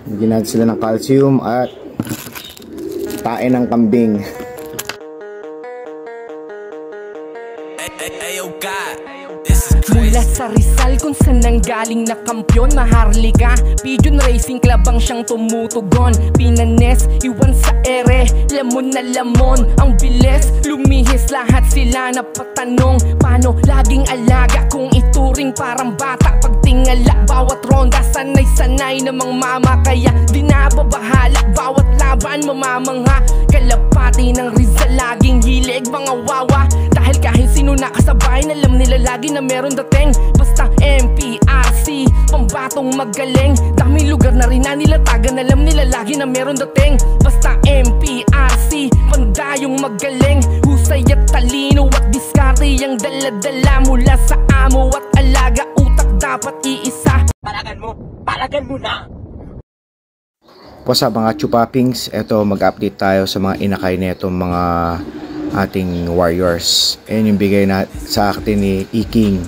Bigyan natin sila ng calcium at tae ng kambing. Mula sa Rizal kung saan nanggaling na kampyon, Maharlika, Pigeon Racing Club ang siyang tumutugon. Pinanes, iwan sa ere, lamon na lamon. Ang bilis, lumihis lahat sila napatanong. Paano laging alaga kung ituring parang bata? Pagtingala bawat ronda, sanay-sanay namang mama. Kaya di nababahala, bawat laban mamamangha. Kalapati ng Rizal, laging hilig mga wawa. Dahil kahit sino nakasabay, alam nila lagi na meron dating. Basta MPRC, pambatong magaling. Daming lugar na rin na nilatagan, alam nila lagi na meron dating. Basta MPRC, pandayong magaling. Husay at talino at diskarte ang dala-dala mula sa amo at alaga. Utak dapat iisa. Palagan mo na! What's up mga chupapings? Eto, mag-update tayo sa mga inakay na itong mga ating warriors. Ayan yung bigay na sa akin ni E-King,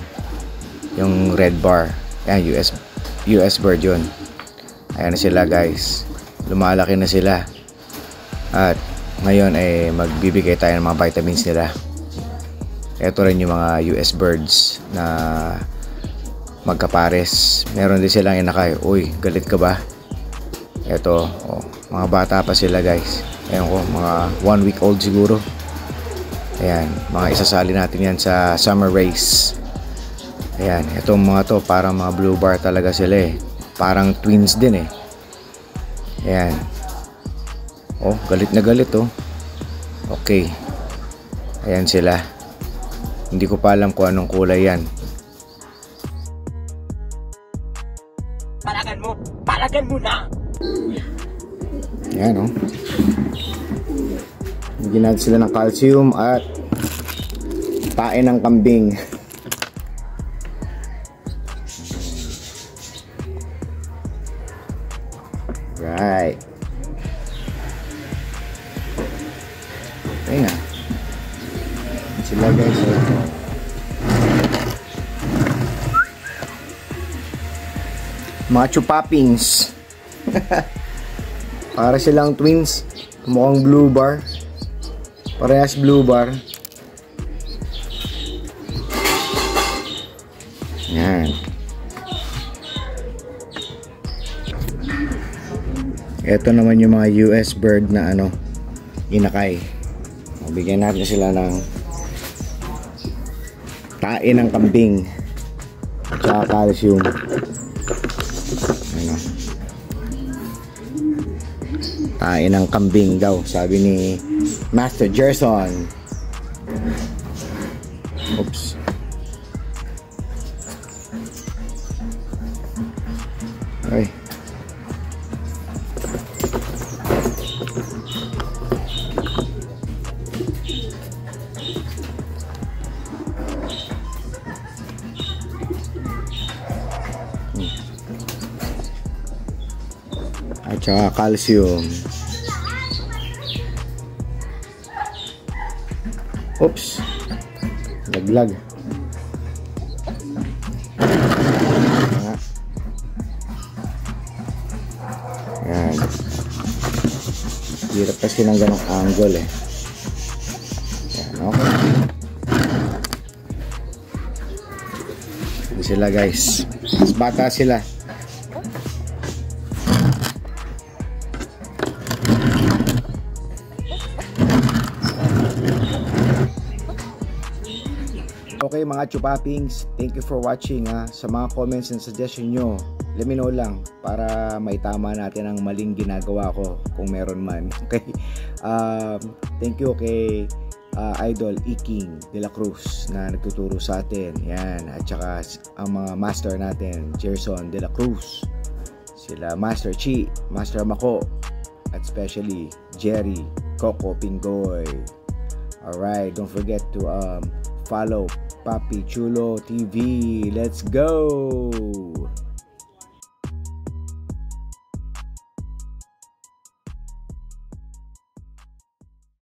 yung red bar. Ayan, US bird yun. Ayan na sila guys, lumalaki na sila. At ngayon ay magbibigay tayo ng mga vitamins nila. Ito rin yung mga US birds na magkapares. Meron din silang inakay. Uy, galit ka ba? Ito, oh, mga bata pa sila guys. Ayan ko, mga 1 week old siguro. Ayan, mga isasali natin yan sa summer race. Ayan, itong mga to parang mga blue bar talaga sila eh. Parang twins din eh. Ayan. Oh, galit na galit oh. Okay. Ayan sila. Hindi ko pa alam kung anong kulay yan. Palagan mo na! Ayan oh. Bigyan natin sila ng calcium at tae ng kambing. Right. Ayan na. Sila guys. Mga chupapings. Para silang twins. Mukhang blue bar. Parehas blue bar. Yan. Ito naman yung mga US bird na ano, inakay. Bigyan natin sila ng tae ng kambing at saka calcium. Ano? Tae ng kambing daw, sabi ni Master Gerson. Oops. Ay. At saka calcium. Oops. Laglag. Yan. Hirap kasi ng ganong angle eh. Yan, okay. Yan sila guys. Mas bata sila. Okay mga chupapings, thank you for watching ha. Sa mga comments and suggestion nyo, let me know lang para maitama natin ang maling ginagawa ko kung meron man. Okay, thank you kay Idol E-King de la Cruz na nagtuturo sa atin. Yan, at saka ang mga master natin, Gerson de la Cruz, sila Master Chi, Master Mako, at especially Jerry, Coco Pingoy. Alright, don't forget to follow Papi Chulo TV. Let's go!